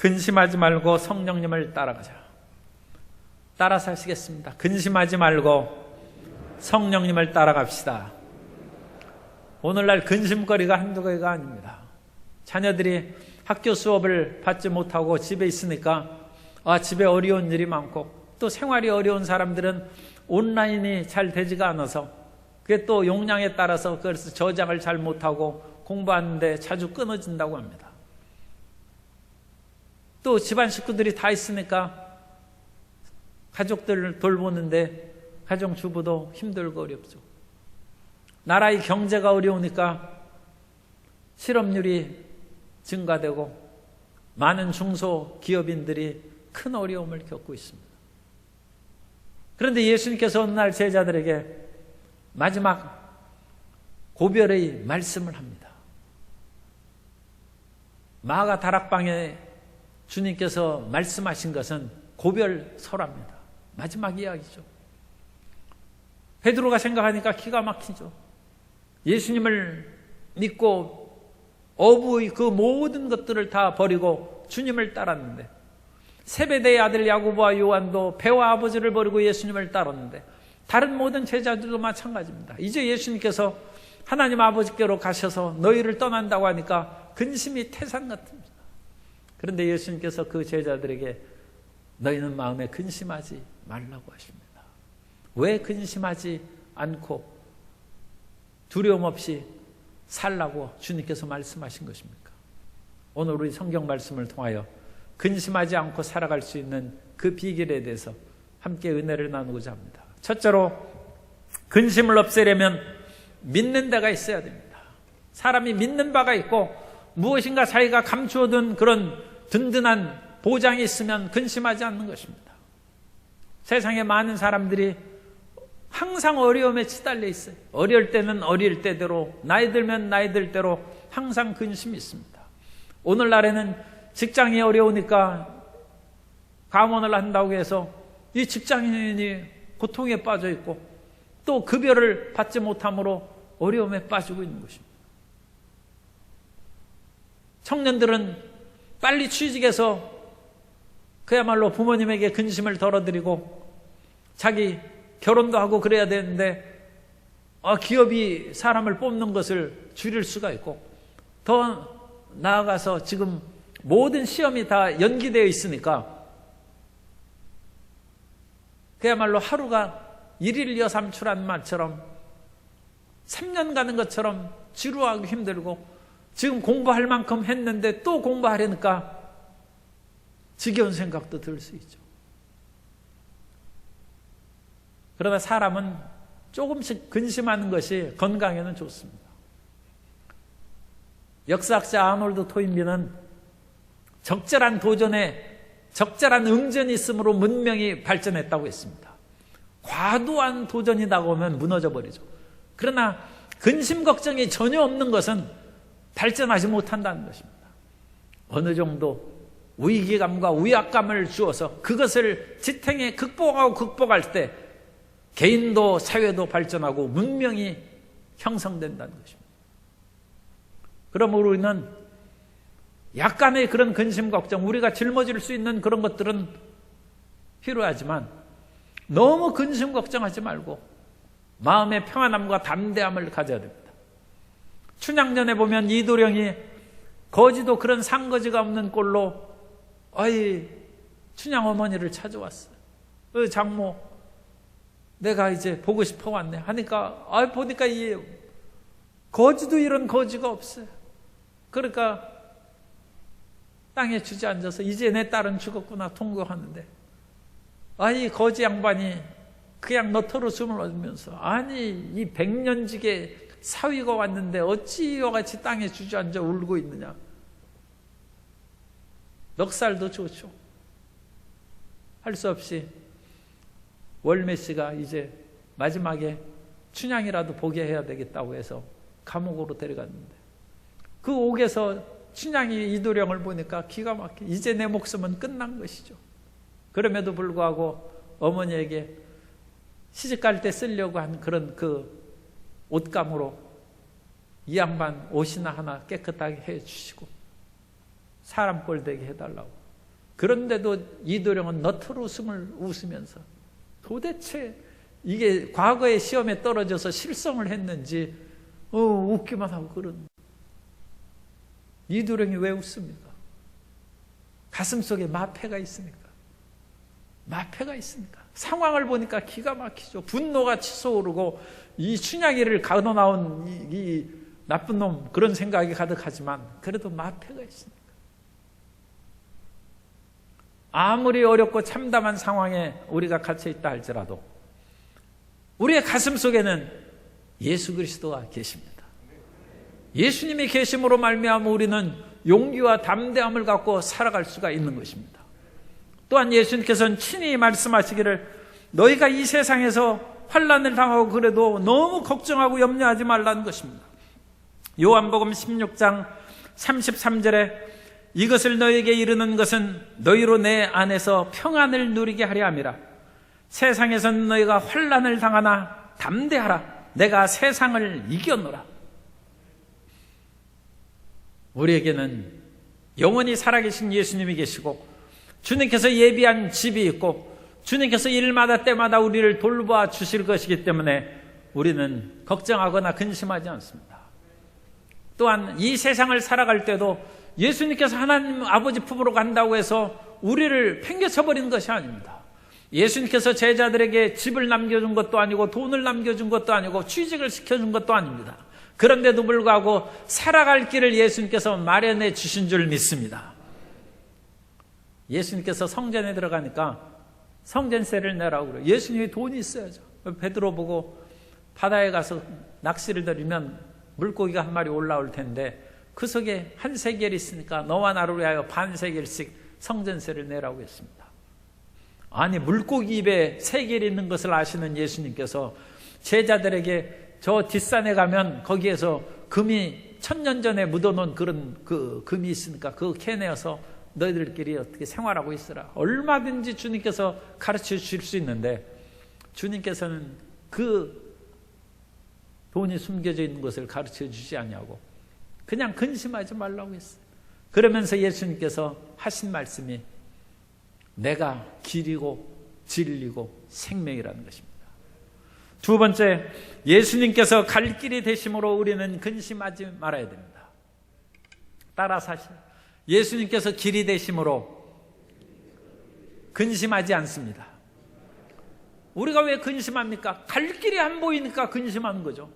근심하지 말고 성령님을 따라가자. 따라서 하시겠습니다. 근심하지 말고 성령님을 따라갑시다. 오늘날 근심거리가 한두 가지가 아닙니다. 자녀들이 학교 수업을 받지 못하고 집에 있으니까 집에 어려운 일이 많고, 또 생활이 어려운 사람들은 온라인이 잘 되지가 않아서 그게 또 용량에 따라서 그래서 저장을 잘 못하고 공부하는데 자주 끊어진다고 합니다. 또 집안 식구들이 다 있으니까 가족들을 돌보는데 가정주부도 힘들고 어렵죠. 나라의 경제가 어려우니까 실업률이 증가되고 많은 중소기업인들이 큰 어려움을 겪고 있습니다. 그런데 예수님께서 어느 날 제자들에게 마지막 고별의 말씀을 합니다. 마가 다락방에 주님께서 말씀하신 것은 고별설화입니다. 마지막 이야기죠. 베드로가 생각하니까 기가 막히죠. 예수님을 믿고 어부의 그 모든 것들을 다 버리고 주님을 따랐는데, 세베대의 아들 야고보와 요한도 배와 아버지를 버리고 예수님을 따랐는데, 다른 모든 제자들도 마찬가지입니다. 이제 예수님께서 하나님 아버지께로 가셔서 너희를 떠난다고 하니까 근심이 태산 같습니다. 그런데 예수님께서 그 제자들에게 너희는 마음에 근심하지 말라고 하십니다. 왜 근심하지 않고 두려움 없이 살라고 주님께서 말씀하신 것입니까? 오늘 우리 성경 말씀을 통하여 근심하지 않고 살아갈 수 있는 그 비결에 대해서 함께 은혜를 나누고자 합니다. 첫째로, 근심을 없애려면 믿는 데가 있어야 됩니다. 사람이 믿는 바가 있고 무엇인가 자기가 감추어둔 그런 든든한 보장이 있으면 근심하지 않는 것입니다. 세상에 많은 사람들이 항상 어려움에 치달려 있어요. 어릴 때는 어릴 때대로, 나이 들면 나이 들대로 항상 근심이 있습니다. 오늘날에는 직장이 어려우니까 감원을 한다고 해서 이 직장인이 고통에 빠져 있고, 또 급여를 받지 못함으로 어려움에 빠지고 있는 것입니다. 청년들은 빨리 취직해서 그야말로 부모님에게 근심을 덜어드리고 자기 결혼도 하고 그래야 되는데 기업이 사람을 뽑는 것을 줄일 수가 있고, 더 나아가서 지금 모든 시험이 다 연기되어 있으니까 그야말로 하루가 일일 여삼추란 말처럼 3년 가는 것처럼 지루하고 힘들고, 지금 공부할 만큼 했는데 또 공부하려니까 지겨운 생각도 들 수 있죠. 그러나 사람은 조금씩 근심하는 것이 건강에는 좋습니다. 역사학자 아놀드 토인비는 적절한 도전에 적절한 응전이 있으므로 문명이 발전했다고 했습니다. 과도한 도전이 다가오면 무너져 버리죠. 그러나 근심 걱정이 전혀 없는 것은 발전하지 못한다는 것입니다. 어느 정도 위기감과 위압감을 주어서 그것을 지탱해 극복할 때 개인도 사회도 발전하고 문명이 형성된다는 것입니다. 그러므로 우리는 약간의 그런 근심 걱정, 우리가 짊어질 수 있는 그런 것들은 필요하지만 너무 근심 걱정하지 말고 마음의 평안함과 담대함을 가져야 됩니다. 춘향전에 보면 이도령이 거지도 그런 상거지가 없는 꼴로 춘향 어머니를 찾아왔어요. 장모, 내가 이제 보고 싶어 왔네 하니까 보니까 이 거지도 이런 거지가 없어요. 그러니까 땅에 주저앉아서 이제 내 딸은 죽었구나 통곡하는데, 이 거지 양반이 그냥 너터로 숨을 얻으면서, 이 100년직의 사위가 왔는데 어찌 이와 같이 땅에 주저앉아 울고 있느냐. 넉살도 좋죠. 할 수 없이 월매 씨가 이제 마지막에 춘향이라도 보게 해야 되겠다고 해서 감옥으로 데려갔는데, 그 옥에서 춘향이 이도령을 보니까 기가 막혀 이제 내 목숨은 끝난 것이죠. 그럼에도 불구하고 어머니에게 시집갈 때 쓰려고 한 그런 그 옷감으로 이 양반 옷이나 하나 깨끗하게 해주시고 사람 꼴 되게 해달라고 그런데도 이도령은 너털 웃음을 웃으면서 도대체 이게 과거의 시험에 떨어져서 실성을 했는지 웃기만 하고 그런. 이도령이 왜 웃습니까? 가슴속에 마패가 있으니까. 마패가 있으니까. 상황을 보니까 기가 막히죠. 분노가 치솟오르고 이 춘향이를 가둬나온 이 나쁜 놈, 그런 생각이 가득하지만 그래도 마패가 있으니까. 아무리 어렵고 참담한 상황에 우리가 갇혀 있다 할지라도 우리의 가슴 속에는 예수 그리스도가 계십니다. 예수님이 계심으로 말미암아 우리는 용기와 담대함을 갖고 살아갈 수가 있는 것입니다. 또한 예수님께서는 친히 말씀하시기를 너희가 이 세상에서 환난을 당하고 그래도 너무 걱정하고 염려하지 말라는 것입니다. 요한복음 16장 33절에 이것을 너희에게 이르는 것은 너희로 내 안에서 평안을 누리게 하려 함이라. 세상에서는 너희가 환난을 당하나 담대하라. 내가 세상을 이겨노라. 우리에게는 영원히 살아계신 예수님이 계시고 주님께서 예비한 집이 있고 주님께서 일마다 때마다 우리를 돌봐 주실 것이기 때문에 우리는 걱정하거나 근심하지 않습니다. 또한 이 세상을 살아갈 때도 예수님께서 하나님 아버지 품으로 간다고 해서 우리를 팽개쳐버린 것이 아닙니다. 예수님께서 제자들에게 집을 남겨준 것도 아니고 돈을 남겨준 것도 아니고 취직을 시켜준 것도 아닙니다. 그런데도 불구하고 살아갈 길을 예수님께서 마련해 주신 줄 믿습니다. 예수님께서 성전에 들어가니까 성전세를 내라고 그래요. 예수님이 돈이 있어야죠. 베드로 보고 바다에 가서 낚시를 들이면 물고기가 한 마리 올라올 텐데 그 속에 한 세겔이 있으니까 너와 나를 위하여 반 세겔씩 성전세를 내라고 했습니다. 아니, 물고기 입에 세겔이 있는 것을 아시는 예수님께서 제자들에게 저 뒷산에 가면 거기에서 금이 1000년 전에 묻어놓은 그런 그 금이 있으니까 그거 캐내어서 너희들끼리 어떻게 생활하고 있으라. 얼마든지 주님께서 가르쳐 주실 수 있는데 주님께서는 그 돈이 숨겨져 있는 것을 가르쳐 주지 않냐고 그냥 근심하지 말라고 했어요. 그러면서 예수님께서 하신 말씀이 내가 길이고 진리고 생명이라는 것입니다. 두 번째, 예수님께서 갈 길이 되심으로 우리는 근심하지 말아야 됩니다. 따라서 하시죠. 예수님께서 길이 되심으로 근심하지 않습니다. 우리가 왜 근심합니까? 갈 길이 안 보이니까 근심하는 거죠.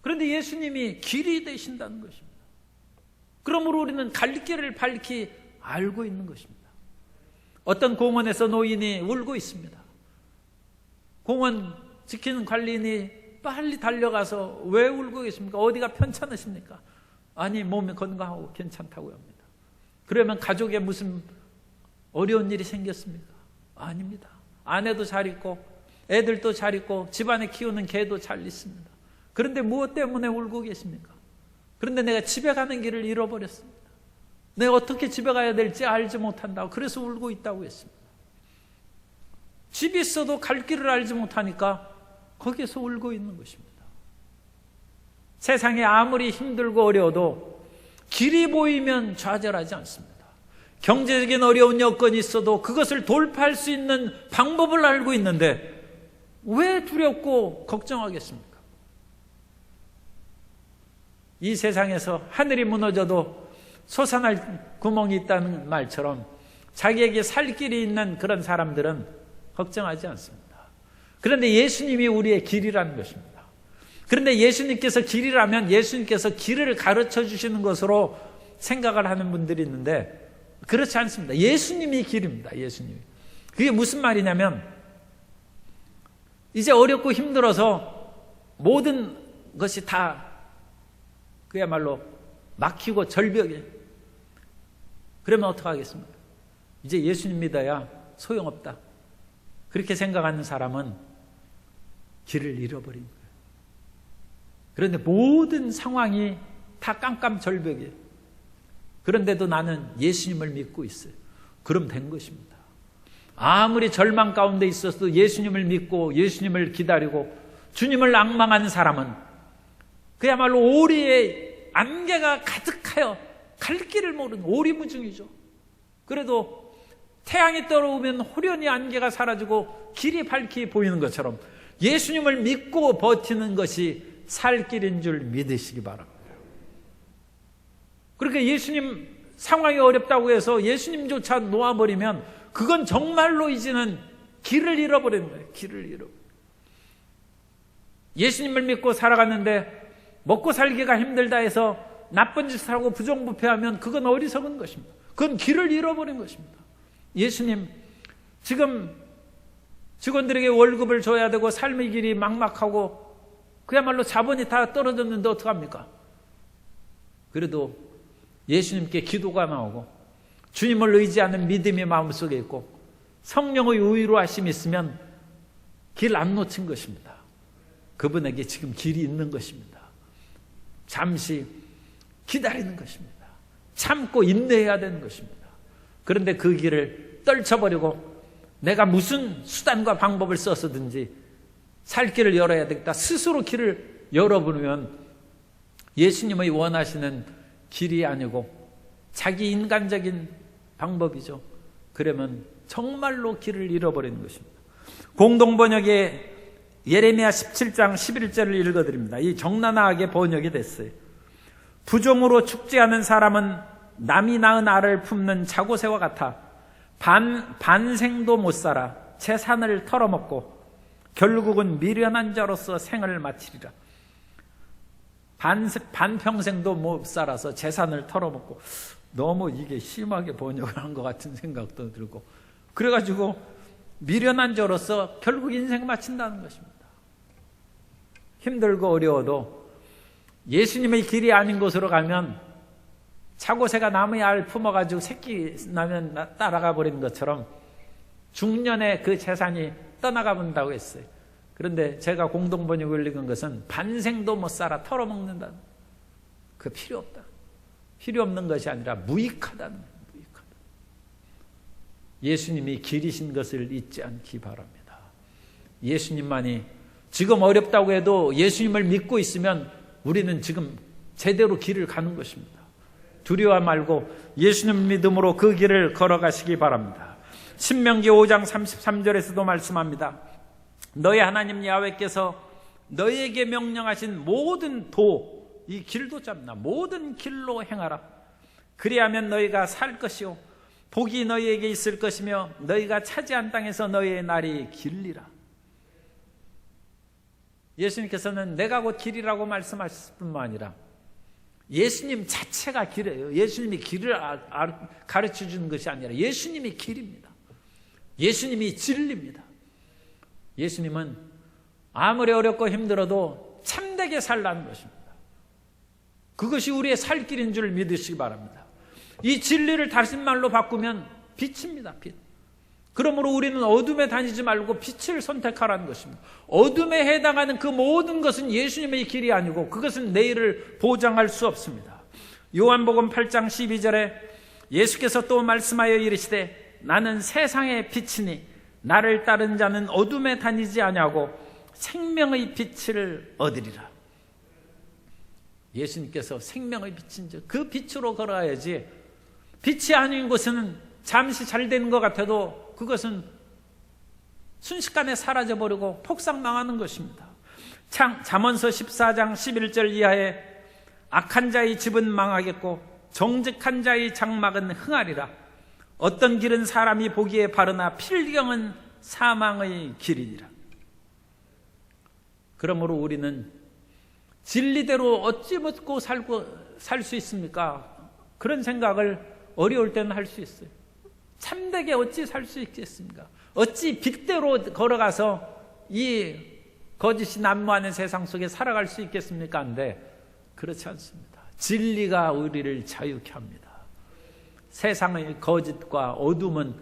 그런데 예수님이 길이 되신다는 것입니다. 그러므로 우리는 갈 길을 밝히 알고 있는 것입니다. 어떤 공원에서 노인이 울고 있습니다. 공원 지키는 관리인이 빨리 달려가서 왜 울고 계십니까? 어디가 편찮으십니까? 아니, 몸이 건강하고 괜찮다고 합니다. 그러면 가족에 무슨 어려운 일이 생겼습니까? 아닙니다. 아내도 잘 있고 애들도 잘 있고 집안에 키우는 개도 잘 있습니다. 그런데 무엇 때문에 울고 계십니까? 그런데 내가 집에 가는 길을 잃어버렸습니다. 내가 어떻게 집에 가야 될지 알지 못한다고 그래서 울고 있다고 했습니다. 집이 있어도 갈 길을 알지 못하니까 거기에서 울고 있는 것입니다. 세상에 아무리 힘들고 어려워도 길이 보이면 좌절하지 않습니다. 경제적인 어려운 여건이 있어도 그것을 돌파할 수 있는 방법을 알고 있는데 왜 두렵고 걱정하겠습니까? 이 세상에서 하늘이 무너져도 솟아날 구멍이 있다는 말처럼 자기에게 살 길이 있는 그런 사람들은 걱정하지 않습니다. 그런데 예수님이 우리의 길이라는 것입니다. 그런데 예수님께서 길이라면 예수님께서 길을 가르쳐 주시는 것으로 생각을 하는 분들이 있는데 그렇지 않습니다. 예수님이 길입니다. 예수님이. 그게 무슨 말이냐면 이제 어렵고 힘들어서 모든 것이 다 그야말로 막히고 절벽에 그러면 어떡하겠습니까? 이제 예수님 믿어야 소용없다. 그렇게 생각하는 사람은 길을 잃어버린 거예요. 그런데 모든 상황이 다 깜깜절벽이에요. 그런데도 나는 예수님을 믿고 있어요. 그럼 된 것입니다. 아무리 절망 가운데 있어도 예수님을 믿고 예수님을 기다리고 주님을 앙망하는 사람은 그야말로 오리의 안개가 가득하여 갈 길을 모르는 오리무중이죠. 그래도 태양이 떠오르면 호련히 안개가 사라지고 길이 밝게 보이는 것처럼 예수님을 믿고 버티는 것이 살 길인 줄 믿으시기 바랍니다. 그렇게 예수님 상황이 어렵다고 해서 예수님조차 놓아버리면 그건 정말로 이제는 길을 잃어버리는 거예요. 길을 잃어버려요. 예수님을 믿고 살아갔는데 먹고 살기가 힘들다 해서 나쁜 짓을 하고 부정부패하면 그건 어리석은 것입니다. 그건 길을 잃어버린 것입니다. 예수님, 지금 직원들에게 월급을 줘야 되고 삶의 길이 막막하고 그야말로 자본이 다 떨어졌는데 어떡합니까? 그래도 예수님께 기도가 나오고 주님을 의지하는 믿음이 마음속에 있고 성령의 의로하심이 있으면 길 안 놓친 것입니다. 그분에게 지금 길이 있는 것입니다. 잠시 기다리는 것입니다. 참고 인내해야 되는 것입니다. 그런데 그 길을 떨쳐버리고 내가 무슨 수단과 방법을 써서든지 살 길을 열어야 되겠다. 스스로 길을 열어보면 예수님의 원하시는 길이 아니고 자기 인간적인 방법이죠. 그러면 정말로 길을 잃어버리는 것입니다. 공동번역에 예레미야 17장 11절을 읽어드립니다. 이 적나라하게 번역이 됐어요. 부종으로 축제하는 사람은 남이 낳은 알을 품는 자고새와 같아 반생도 못 살아 재산을 털어먹고 결국은 미련한 자로서 생을 마치리라. 반평생도 못 살아서 재산을 털어먹고, 너무 이게 심하게 번역을 한 것 같은 생각도 들고, 그래가지고 미련한 자로서 결국 인생 마친다는 것입니다. 힘들고 어려워도 예수님의 길이 아닌 곳으로 가면 자고새가 나무의 알 품어가지고 새끼 나면 따라가 버리는 것처럼 중년에 그 재산이 떠나가 본다고 했어요. 그런데 제가 공동번역을 읽은 것은 반생도 못 살아 털어먹는다는, 그 필요 없다. 필요 없는 것이 아니라 무익하다는 거예요. 무익하다. 예수님이 길이신 것을 잊지 않기 바랍니다. 예수님만이, 지금 어렵다고 해도 예수님을 믿고 있으면 우리는 지금 제대로 길을 가는 것입니다. 두려워 말고 예수님 믿음으로 그 길을 걸어가시기 바랍니다. 신명기 5장 33절에서도 말씀합니다. 너희 하나님 야훼께서 너희에게 명령하신 모든 이 길도 잡나 모든 길로 행하라. 그리하면 너희가 살 것이요 복이 너희에게 있을 것이며 너희가 차지한 땅에서 너희의 날이 길리라. 예수님께서는 내가 곧 길이라고 말씀하실 뿐만 아니라 예수님 자체가 길이에요. 예수님이 길을 가르쳐 주는 것이 아니라 예수님이 길입니다. 예수님이 진리입니다. 예수님은 아무리 어렵고 힘들어도 참되게 살라는 것입니다. 그것이 우리의 살 길인 줄 믿으시기 바랍니다. 이 진리를 다른 말로 바꾸면 빛입니다. 빛. 그러므로 우리는 어둠에 다니지 말고 빛을 선택하라는 것입니다. 어둠에 해당하는 그 모든 것은 예수님의 길이 아니고 그것은 내일을 보장할 수 없습니다. 요한복음 8장 12절에 예수께서 또 말씀하여 이르시되 나는 세상의 빛이니 나를 따른 자는 어둠에 다니지 아니하고 생명의 빛을 얻으리라. 예수님께서 생명의 빛인 즉 그 빛으로 걸어야지, 빛이 아닌 곳은 잠시 잘 되는 것 같아도 그것은 순식간에 사라져버리고 폭삭망하는 것입니다. 잠언서 14장 11절 이하에 악한 자의 집은 망하겠고 정직한 자의 장막은 흥하리라. 어떤 길은 사람이 보기에 바르나 필경은 사망의 길이니라. 그러므로 우리는 진리대로 어찌 먹고 살 수 있습니까? 그런 생각을 어려울 때는 할 수 있어요. 참되게 어찌 살 수 있겠습니까? 어찌 빛대로 걸어가서 이 거짓이 난무하는 세상 속에 살아갈 수 있겠습니까? 근데 그렇지 않습니다. 진리가 우리를 자유케 합니다. 세상의 거짓과 어둠은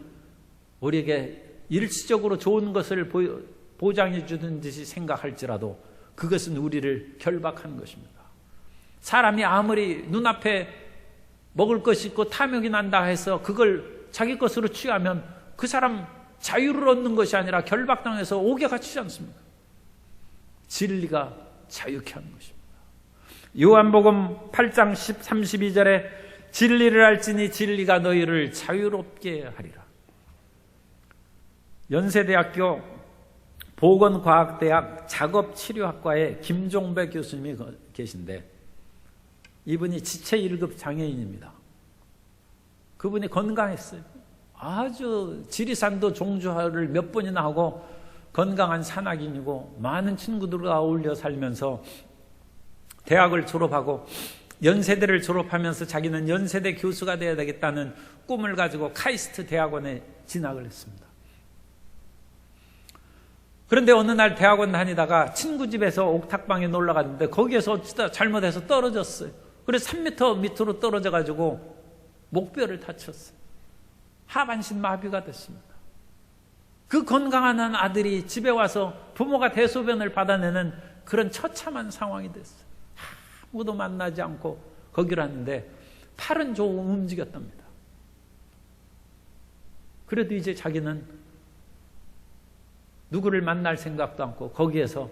우리에게 일시적으로 좋은 것을 보장해 주는 듯이 생각할지라도 그것은 우리를 결박하는 것입니다. 사람이 아무리 눈앞에 먹을 것이 있고 탐욕이 난다 해서 그걸 자기 것으로 취하면 그 사람 자유를 얻는 것이 아니라 결박당해서 옥에 갇히지 않습니까? 진리가 자유케 하는 것입니다. 요한복음 8장 32절에 진리를 알지니 진리가 너희를 자유롭게 하리라. 연세대학교 보건과학대학 작업치료학과에 김종배 교수님이 계신데, 이분이 지체 1급 장애인입니다. 그분이 건강했어요. 아주 지리산도 종주를 몇 번이나 하고 건강한 산악인이고, 많은 친구들과 어울려 살면서 대학을 졸업하고 연세대를 졸업하면서 자기는 연세대 교수가 되어야 되겠다는 꿈을 가지고 카이스트 대학원에 진학을 했습니다. 그런데 어느 날 대학원 다니다가 친구 집에서 옥탑방에 놀러 갔는데 거기에서 어쩌다 잘못해서 떨어졌어요. 그래서 3m 밑으로 떨어져 가지고 목뼈를 다쳤어요. 하반신 마비가 됐습니다. 그 건강한 아들이 집에 와서 부모가 대소변을 받아내는 그런 처참한 상황이 됐어요. 아무도 만나지 않고 거기를 왔는데 팔은 조금 움직였답니다. 그래도 이제 자기는 누구를 만날 생각도 않고 거기에서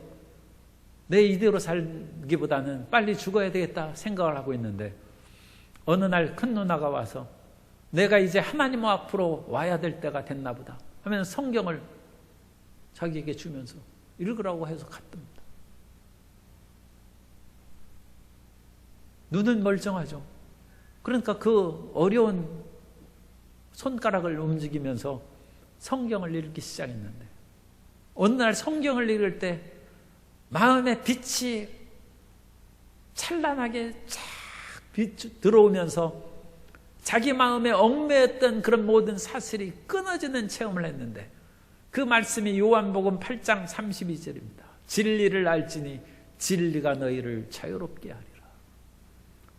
내 이대로 살기보다는 빨리 죽어야 되겠다 생각을 하고 있는데, 어느 날 큰 누나가 와서 내가 이제 하나님 앞으로 와야 될 때가 됐나 보다 하면 성경을 자기에게 주면서 읽으라고 해서 갔답니다. 눈은 멀쩡하죠. 그러니까 그 어려운 손가락을 움직이면서 성경을 읽기 시작했는데, 어느 날 성경을 읽을 때 마음에 빛이 찬란하게 쫙 들어오면서 자기 마음에 얽매였던 그런 모든 사슬이 끊어지는 체험을 했는데, 그 말씀이 요한복음 8장 32절입니다. 진리를 알지니 진리가 너희를 자유롭게 하리라.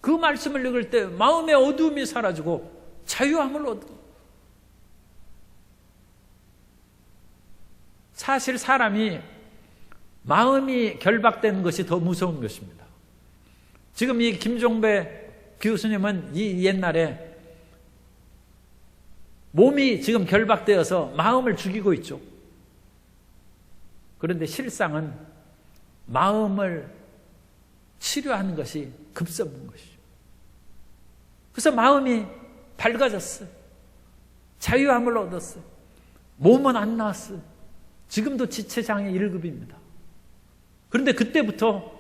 그 말씀을 읽을 때 마음의 어두움이 사라지고 자유함을 얻고, 사실 사람이 마음이 결박되는 것이 더 무서운 것입니다. 지금 이 김종배 교수님은 이 옛날에 몸이 지금 결박되어서 마음을 죽이고 있죠. 그런데 실상은 마음을 치료하는 것이 급선무인 것이죠. 그래서 마음이 밝아졌어요. 자유함을 얻었어요. 몸은 안 나왔어요. 지금도 지체장애 1급입니다. 그런데 그때부터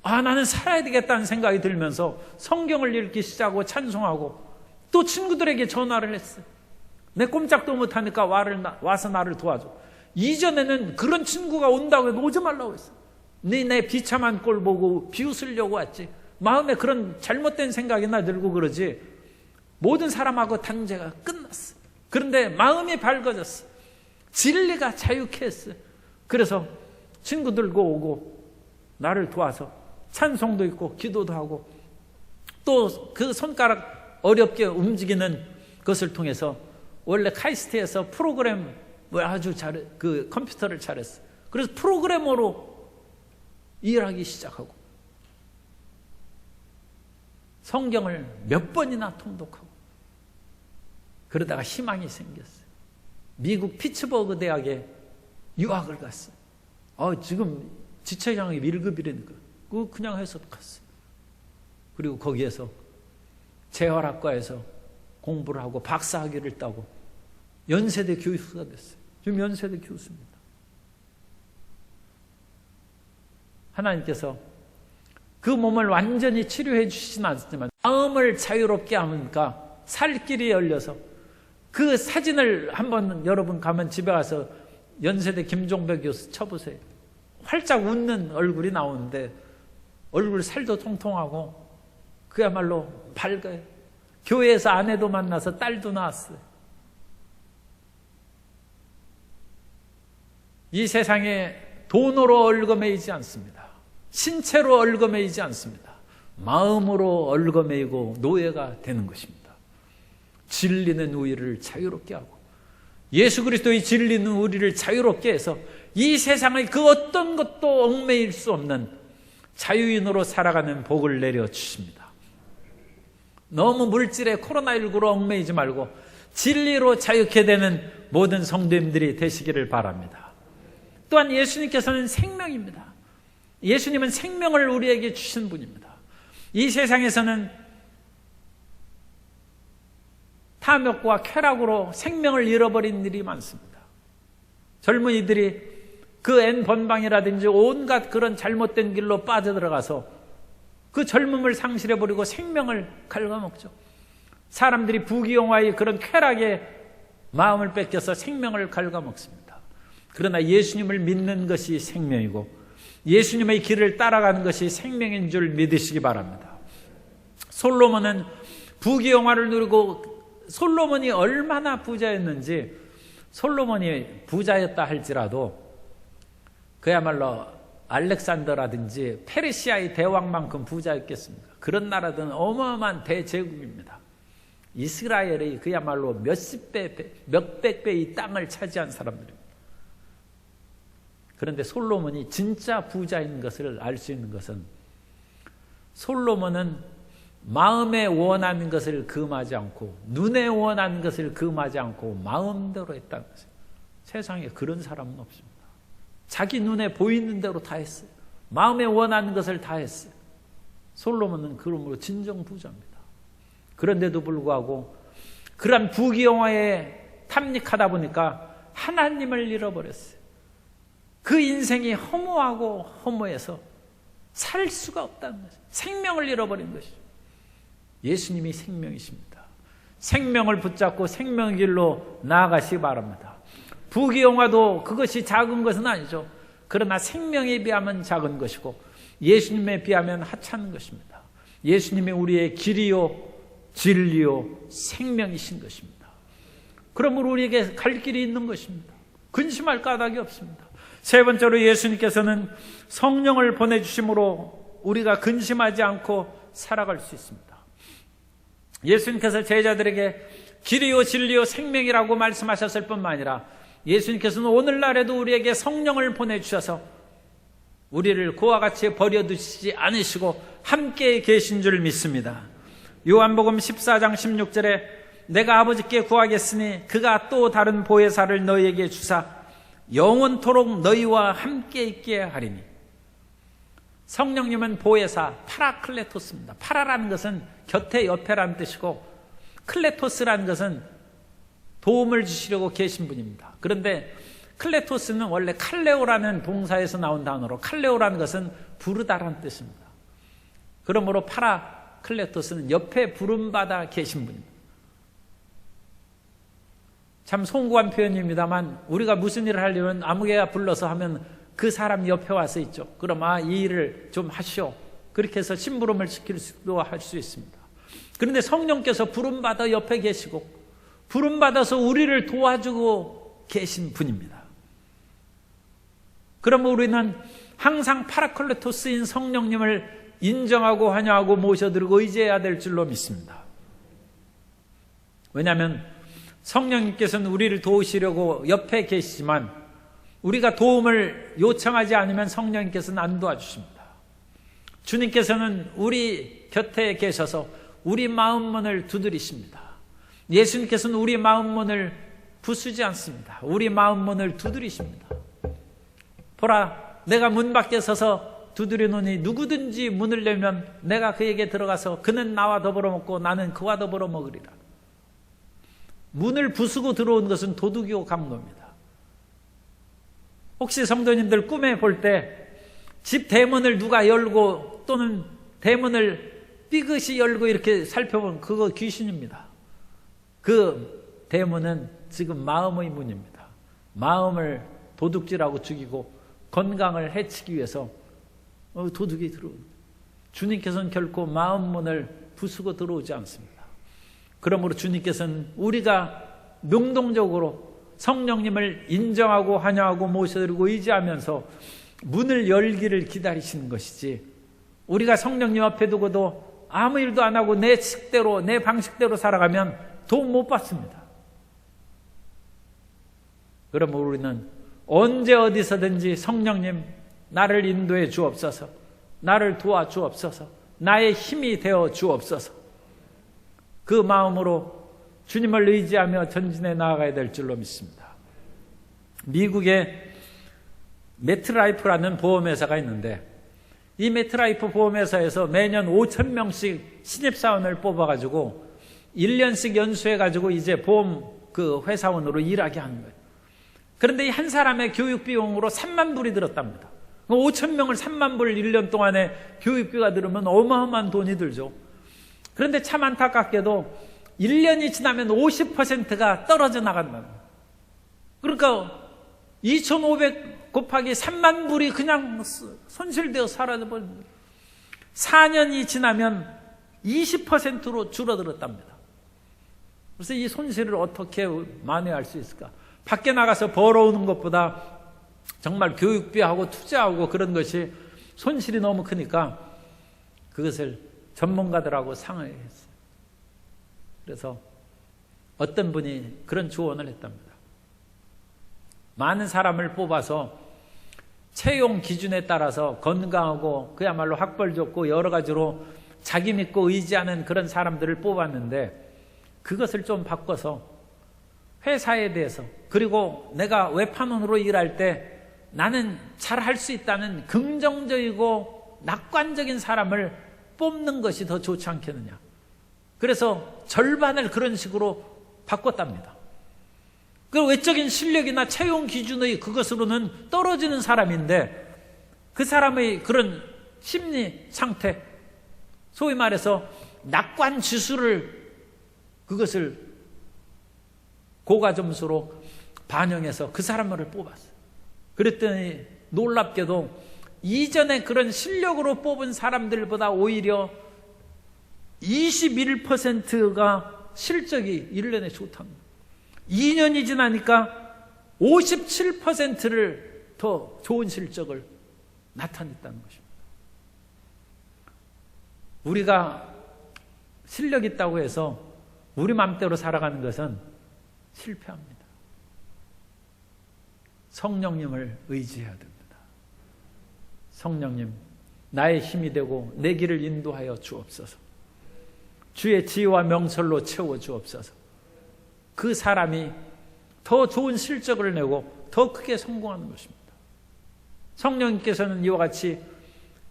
나는 살아야 되겠다는 생각이 들면서 성경을 읽기 시작하고 찬송하고, 또 친구들에게 전화를 했어요. 내 꼼짝도 못하니까 와서 나를 도와줘. 이전에는 그런 친구가 온다고 해도 오지 말라고 했어요. 내 비참한 꼴 보고 비웃으려고 왔지, 마음에 그런 잘못된 생각이나 들고 그러지, 모든 사람하고 단죄가 끝났어요. 그런데 마음이 밝아졌어요. 진리가 자유케 했어요. 그래서 친구들과 오고 나를 도와서 찬송도 있고 기도도 하고, 또 그 손가락 어렵게 움직이는 것을 통해서 원래 카이스트에서 프로그램을 아주 그 컴퓨터를 잘했어요. 그래서 프로그래머로 일하기 시작하고 성경을 몇 번이나 통독하고, 그러다가 희망이 생겼어요. 미국 피츠버그 대학에 유학을 갔어요. 지금 지체장애 1급이라니까 그거 그냥 해서 갔어요. 그리고 거기에서 재활학과에서 공부를 하고 박사학위를 따고 연세대 교수가 됐어요. 지금 연세대 교수입니다. 하나님께서 그 몸을 완전히 치료해 주시진 않지만 마음을 자유롭게 하니까 살 길이 열려서, 그 사진을 한번 여러분 가면 집에 가서 연세대 김종배 교수 쳐보세요. 활짝 웃는 얼굴이 나오는데 얼굴 살도 통통하고 그야말로 밝아요. 교회에서 아내도 만나서 딸도 낳았어요. 이 세상에 돈으로 얼거매이지 않습니다. 신체로 얼거매이지 않습니다. 마음으로 얼거매이고 노예가 되는 것입니다. 진리는 우리를 자유롭게 하고, 예수 그리스도의 진리는 우리를 자유롭게 해서 이 세상의 그 어떤 것도 얽매일 수 없는 자유인으로 살아가는 복을 내려주십니다. 너무 물질의 코로나19로 얽매이지 말고 진리로 자유케 되는 모든 성도님들이 되시기를 바랍니다. 또한 예수님께서는 생명입니다. 예수님은 생명을 우리에게 주신 분입니다. 이 세상에서는 탐욕과 쾌락으로 생명을 잃어버린 일이 많습니다. 젊은이들이 그 N번방이라든지 온갖 그런 잘못된 길로 빠져들어가서 그 젊음을 상실해버리고 생명을 갉아먹죠. 사람들이 부귀영화의 그런 쾌락에 마음을 뺏겨서 생명을 갉아먹습니다. 그러나 예수님을 믿는 것이 생명이고 예수님의 길을 따라가는 것이 생명인 줄 믿으시기 바랍니다. 솔로몬은 부귀영화를 누리고 솔로몬이 얼마나 부자였는지, 솔로몬이 부자였다 할지라도 그야말로 알렉산더라든지 페르시아의 대왕만큼 부자였겠습니까? 그런 나라들은 어마어마한 대제국입니다. 이스라엘의 그야말로 몇십 배, 몇백 배의 땅을 차지한 사람들입니다. 그런데 솔로몬이 진짜 부자인 것을 알 수 있는 것은, 솔로몬은 마음에 원하는 것을 금하지 않고 눈에 원하는 것을 금하지 않고 마음대로 했다는 것이에요. 세상에 그런 사람은 없습니다. 자기 눈에 보이는 대로 다 했어요. 마음에 원하는 것을 다 했어요. 솔로몬은 그러므로 진정 부자입니다. 그런데도 불구하고 그런 부귀영화에 탐닉하다 보니까 하나님을 잃어버렸어요. 그 인생이 허무하고 허무해서 살 수가 없다는 것이죠. 생명을 잃어버린 것이죠. 예수님이 생명이십니다. 생명을 붙잡고 생명의 길로 나아가시기 바랍니다. 부귀영화도 그것이 작은 것은 아니죠. 그러나 생명에 비하면 작은 것이고 예수님에 비하면 하찮은 것입니다. 예수님이 우리의 길이요 진리요 생명이신 것입니다. 그러므로 우리에게 갈 길이 있는 것입니다. 근심할 까닭이 없습니다. 세 번째로 예수님께서는 성령을 보내주심으로 우리가 근심하지 않고 살아갈 수 있습니다. 예수님께서 제자들에게 길이요 진리요 생명이라고 말씀하셨을 뿐만 아니라 예수님께서는 오늘날에도 우리에게 성령을 보내주셔서 우리를 그와 같이 버려두시지 않으시고 함께 계신 줄 믿습니다. 요한복음 14장 16절에 내가 아버지께 구하겠으니 그가 또 다른 보혜사를 너희에게 주사 영원토록 너희와 함께 있게 하리니. 성령님은 보혜사 파라클레토스입니다. 파라라는 것은 곁에 옆에라는 뜻이고 클레토스라는 것은 도움을 주시려고 계신 분입니다. 그런데 클레토스는 원래 칼레오라는 동사에서 나온 단어로, 칼레오라는 것은 부르다라는 뜻입니다. 그러므로 파라클레토스는 옆에 부름받아 계신 분입니다. 참 송구한 표현입니다만 우리가 무슨 일을 하려면 아무개나 불러서 하면 그 사람 옆에 와서 있죠. 그럼 이 일을 좀 하시오. 그렇게 해서 심부름을 시킬 수도 할 수 있습니다. 그런데 성령께서 부름받아 옆에 계시고 부름받아서 우리를 도와주고 계신 분입니다. 그러면 우리는 항상 파라클레토스인 성령님을 인정하고 환영하고 모셔드리고 의지해야 될 줄로 믿습니다. 왜냐하면 성령님께서는 우리를 도우시려고 옆에 계시지만 우리가 도움을 요청하지 않으면 성령님께서는 안 도와주십니다. 주님께서는 우리 곁에 계셔서 우리 마음문을 두드리십니다. 예수님께서는 우리 마음문을 부수지 않습니다. 우리 마음문을 두드리십니다. 보라, 내가 문 밖에 서서 두드리노니 누구든지 문을 열면 내가 그에게 들어가서 그는 나와 더불어 먹고 나는 그와 더불어 먹으리라. 문을 부수고 들어온 것은 도둑이고 강도입니다. 혹시 성도님들 꿈에 볼 때 집 대문을 누가 열고 또는 대문을 삐끗이 열고 이렇게 살펴보면 그거 귀신입니다. 그 대문은 지금 마음의 문입니다. 마음을 도둑질하고 죽이고 건강을 해치기 위해서 도둑이 들어옵니다. 주님께서는 결코 마음 문을 부수고 들어오지 않습니다. 그러므로 주님께서는 우리가 능동적으로 성령님을 인정하고 환영하고 모셔드리고 의지하면서 문을 열기를 기다리시는 것이지, 우리가 성령님 앞에 두고도 아무 일도 안 하고 내 식대로 내 방식대로 살아가면 도움 못 받습니다. 그러므로 우리는 언제 어디서든지 성령님 나를 인도해 주옵소서, 나를 도와 주옵소서, 나의 힘이 되어 주옵소서, 그 마음으로 주님을 의지하며 전진해 나아가야 될 줄로 믿습니다. 미국의 메트라이프라는 보험회사가 있는데 이 메트라이프 보험회사에서 매년 5,000명씩 신입사원을 뽑아가지고 1년씩 연수해가지고 이제 보험 그 회사원으로 일하게 하는 거예요. 그런데 이 한 사람의 교육 비용으로 3만 불이 들었답니다. 5천 명을 3만 불 1년 동안에 교육비가 들으면 어마어마한 돈이 들죠. 그런데 참 안타깝게도 1년이 지나면 50%가 떨어져 나간다는 거예요. 그러니까 2,500 곱하기 3만 불이 그냥 손실되어 사라져버린 거예요. 4년이 지나면 20%로 줄어들었답니다. 그래서 이 손실을 어떻게 만회할 수 있을까? 밖에 나가서 벌어오는 것보다 정말 교육비하고 투자하고 그런 것이 손실이 너무 크니까 그것을 전문가들하고 상의했어요. 그래서 어떤 분이 그런 조언을 했답니다. 많은 사람을 뽑아서 채용 기준에 따라서 건강하고 그야말로 학벌 좋고 여러 가지로 자기 믿고 의지하는 그런 사람들을 뽑았는데 그것을 좀 바꿔서 회사에 대해서 그리고 내가 외판원으로 일할 때 나는 잘할 수 있다는 긍정적이고 낙관적인 사람을 뽑는 것이 더 좋지 않겠느냐. 그래서 절반을 그런 식으로 바꿨답니다. 그 외적인 실력이나 채용 기준의 그것으로는 떨어지는 사람인데 그 사람의 그런 심리 상태, 소위 말해서 낙관 지수를 그것을 고가 점수로 반영해서 그 사람을 뽑았어요. 그랬더니 놀랍게도 이전에 그런 실력으로 뽑은 사람들보다 오히려 21%가 실적이 1년에 좋답니다. 2년이 지나니까 57%를 더 좋은 실적을 나타냈다는 것입니다. 우리가 실력 있다고 해서 우리 마음대로 살아가는 것은 실패합니다. 성령님을 의지해야 됩니다. 성령님, 나의 힘이 되고 내 길을 인도하여 주옵소서. 주의 지혜와 명철로 채워 주옵소서. 그 사람이 더 좋은 실적을 내고 더 크게 성공하는 것입니다. 성령님께서는 이와 같이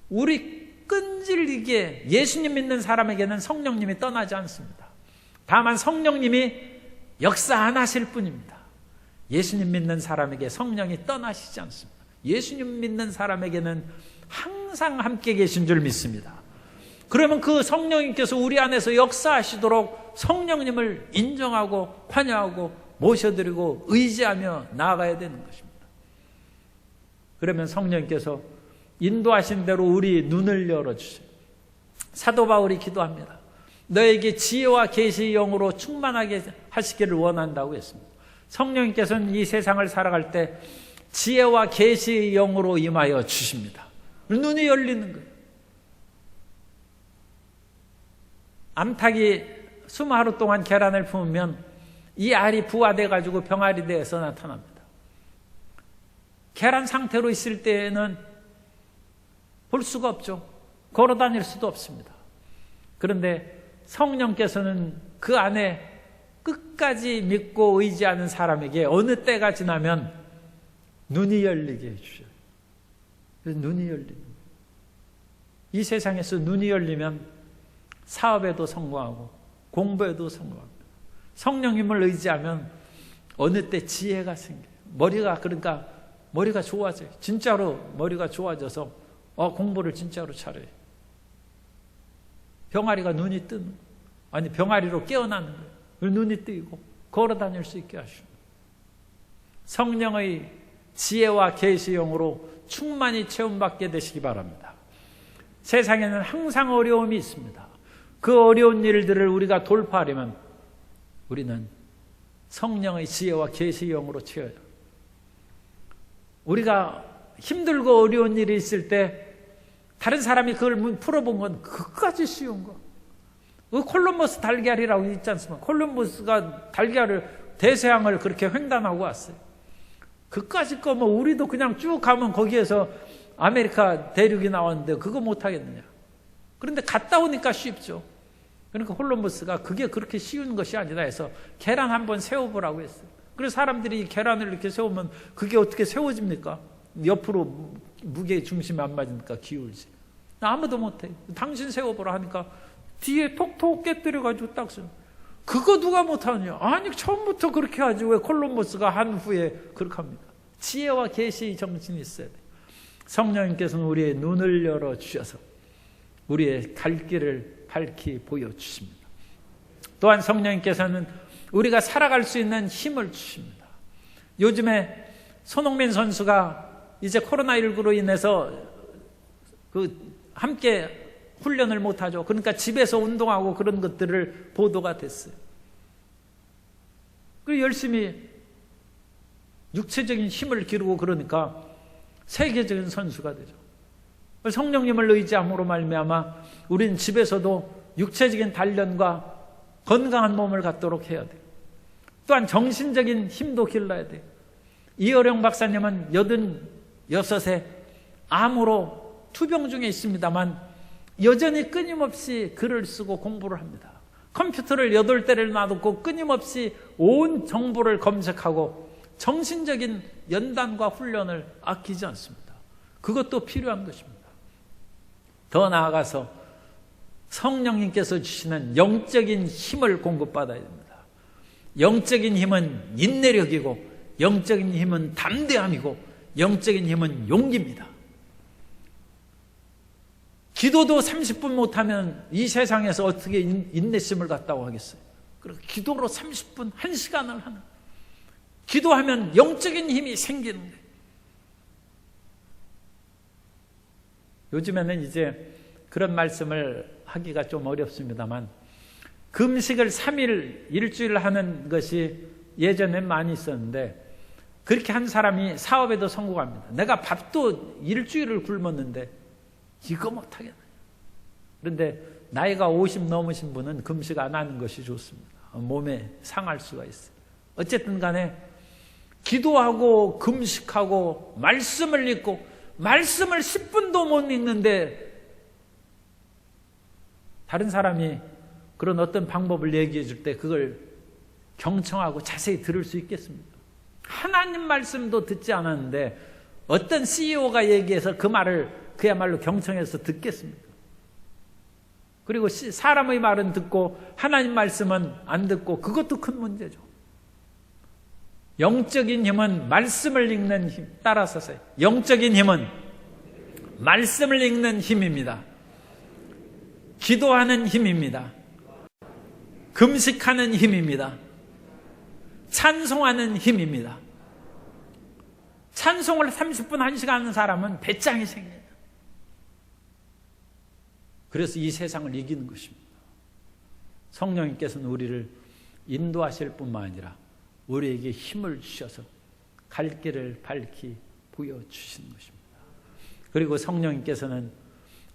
우리 끈질기게 예수님 믿는 사람에게는 성령님이 떠나지 않습니다. 다만 성령님이 역사 안 하실 뿐입니다. 예수님 믿는 사람에게 성령이 떠나시지 않습니다. 예수님 믿는 사람에게는 항상 함께 계신 줄 믿습니다. 그러면 그 성령님께서 우리 안에서 역사하시도록 성령님을 인정하고 환영하고 모셔드리고 의지하며 나아가야 되는 것입니다. 그러면 성령님께서 인도하신 대로 우리 눈을 열어주세요. 사도 바울이 기도합니다. 너에게 지혜와 계시의 영으로 충만하게 하시기를 원한다고 했습니다. 성령님께서는 이 세상을 살아갈 때 지혜와 계시의 영으로 임하여 주십니다. 눈이 열리는 거예요. 암탉이 20하루 동안 계란을 품으면 이 알이 부화돼 가지고 병아리 되어서 나타납니다. 계란 상태로 있을 때에는 볼 수가 없죠. 걸어 다닐 수도 없습니다. 그런데 성령께서는 그 안에 끝까지 믿고 의지하는 사람에게 어느 때가 지나면 눈이 열리게 해주셔요. 그래서 눈이 열립니다. 이 세상에서 눈이 열리면 사업에도 성공하고 공부에도 성공합니다. 성령님을 의지하면 어느 때 지혜가 생겨요. 그러니까 머리가 좋아져요. 진짜로 머리가 좋아져서 공부를 진짜로 잘해요. 병아리가 눈이 뜨는, 아니 병아리로 깨어나는 거예요. 눈이 뜨이고 걸어 다닐 수 있게 하십니다. 성령의 지혜와 계시의 영으로 충만히 체험받게 되시기 바랍니다. 세상에는 항상 어려움이 있습니다. 그 어려운 일들을 우리가 돌파하려면 우리는 성령의 지혜와 계시의 영으로 채워야 합니다. 우리가 힘들고 어려운 일이 있을 때 다른 사람이 그걸 풀어본 건 그까지 쉬운 거. 콜럼버스 달걀이라고 있지 않습니까? 콜럼버스가 대서양을 그렇게 횡단하고 왔어요. 그까지 거 우리도 그냥 쭉 가면 거기에서 아메리카 대륙이 나왔는데 그거 못하겠느냐. 그런데 갔다 오니까 쉽죠. 그러니까 콜럼버스가 그게 그렇게 쉬운 것이 아니다 해서 계란 한번 세워보라고 했어요. 그래서 사람들이 계란을 이렇게 세우면 그게 어떻게 세워집니까? 옆으로 무게 중심이 안 맞으니까 기울지. 아무도 못해. 당신 세워보라 하니까 뒤에 톡톡 깨뜨려가지고 딱 써. 그거 누가 못하느냐? 아니 처음부터 그렇게 하지 왜 콜럼버스가 한 후에 그렇게 합니까? 지혜와 계시의 정신이 있어야 돼요. 성령님께서는 우리의 눈을 열어주셔서 우리의 갈 길을 밝히 보여주십니다. 또한 성령님께서는 우리가 살아갈 수 있는 힘을 주십니다. 요즘에 손흥민 선수가 이제 코로나19로 인해서 함께 훈련을 못하죠. 그러니까 집에서 운동하고 그런 것들을 보도가 됐어요. 그리고 열심히 육체적인 힘을 기르고 그러니까 세계적인 선수가 되죠. 성령님을 의지함으로 말미암아 우리는 집에서도 육체적인 단련과 건강한 몸을 갖도록 해야 돼요. 또한 정신적인 힘도 길러야 돼요. 이어령 박사님은 86에 암으로 투병 중에 있습니다만 여전히 끊임없이 글을 쓰고 공부를 합니다. 컴퓨터를 8대를 놔두고 끊임없이 온 정보를 검색하고 정신적인 연단과 훈련을 아끼지 않습니다. 그것도 필요한 것입니다. 더 나아가서 성령님께서 주시는 영적인 힘을 공급받아야 됩니다. 영적인 힘은 인내력이고 영적인 힘은 담대함이고 영적인 힘은 용기입니다. 기도도 30분 못하면 이 세상에서 어떻게 인내심을 갖다고 하겠어요? 그리고 기도로 30분, 1시간을 하는. 기도하면 영적인 힘이 생기는데. 요즘에는 이제 그런 말씀을 하기가 좀 어렵습니다만 금식을 3일, 일주일 하는 것이 예전엔 많이 있었는데 그렇게 한 사람이 사업에도 성공합니다. 내가 밥도 일주일을 굶었는데 이거 못하겠네. 그런데 나이가 50 넘으신 분은 금식 안 하는 것이 좋습니다. 몸에 상할 수가 있어요. 어쨌든 간에 기도하고 금식하고 말씀을 읽고 말씀을 10분도 못 읽는데 다른 사람이 그런 어떤 방법을 얘기해 줄 때 그걸 경청하고 자세히 들을 수 있겠습니까? 하나님 말씀도 듣지 않았는데 어떤 CEO가 얘기해서 그 말을 그야말로 경청해서 듣겠습니까? 그리고 사람의 말은 듣고 하나님 말씀은 안 듣고 그것도 큰 문제죠. 영적인 힘은 말씀을 읽는 힘, 따라서세요. 영적인 힘은 말씀을 읽는 힘입니다. 기도하는 힘입니다. 금식하는 힘입니다. 찬송하는 힘입니다. 찬송을 30분, 1시간 하는 사람은 배짱이 생겨요. 그래서 이 세상을 이기는 것입니다. 성령님께서는 우리를 인도하실 뿐만 아니라 우리에게 힘을 주셔서 갈 길을 밝히 보여주시는 것입니다. 그리고 성령님께서는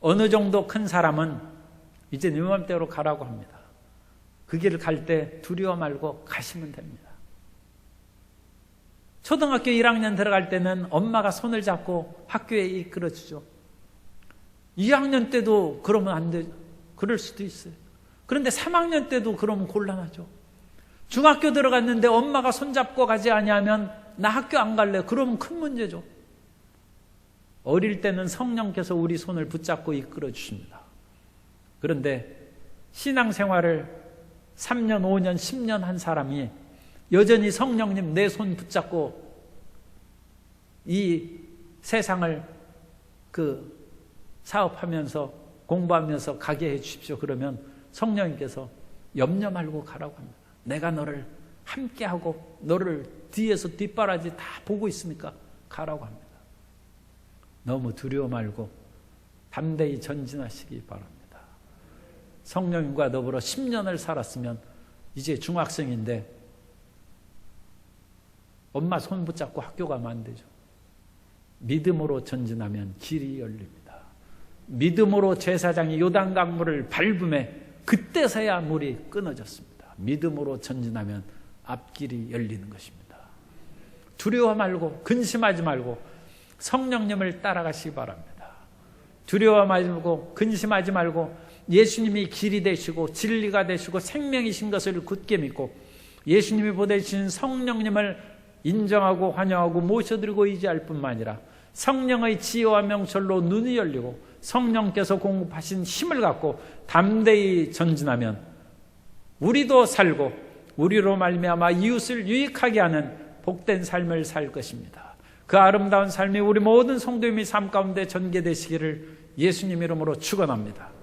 어느 정도 큰 사람은 이제 네 맘대로 가라고 합니다. 그 길을 갈 때 두려워 말고 가시면 됩니다. 초등학교 1학년 들어갈 때는 엄마가 손을 잡고 학교에 이끌어주죠. 2학년 때도 그러면 안 되죠. 그럴 수도 있어요. 그런데 3학년 때도 그러면 곤란하죠. 중학교 들어갔는데 엄마가 손잡고 가지 아니하면 나 학교 안 갈래. 그러면 큰 문제죠. 어릴 때는 성령께서 우리 손을 붙잡고 이끌어 주십니다. 그런데 신앙생활을 3년, 5년, 10년 한 사람이 여전히 성령님 내 손 붙잡고 이 세상을 사업하면서 공부하면서 가게 해 주십시오. 그러면 성령님께서 염려 말고 가라고 합니다. 내가 너를 함께하고 너를 뒤에서 뒷바라지 다 보고 있으니까 가라고 합니다. 너무 두려워 말고 담대히 전진하시기 바랍니다. 성령님과 더불어 10년을 살았으면 이제 중학생인데 엄마 손 붙잡고 학교 가면 안 되죠. 믿음으로 전진하면 길이 열립니다. 믿음으로 제사장이 요단강물을 밟음에 그때서야 물이 끊어졌습니다. 믿음으로 전진하면 앞길이 열리는 것입니다. 두려워 말고 근심하지 말고 성령님을 따라가시기 바랍니다. 두려워 말고 근심하지 말고 예수님이 길이 되시고 진리가 되시고 생명이신 것을 굳게 믿고 예수님이 보내주신 성령님을 인정하고 환영하고 모셔드리고 의지할 뿐만 아니라 성령의 지혜와 명철로 눈이 열리고 성령께서 공급하신 힘을 갖고 담대히 전진하면 우리도 살고 우리로 말미암아 이웃을 유익하게 하는 복된 삶을 살 것입니다. 그 아름다운 삶이 우리 모든 성도님의 삶 가운데 전개되시기를 예수님 이름으로 축원합니다.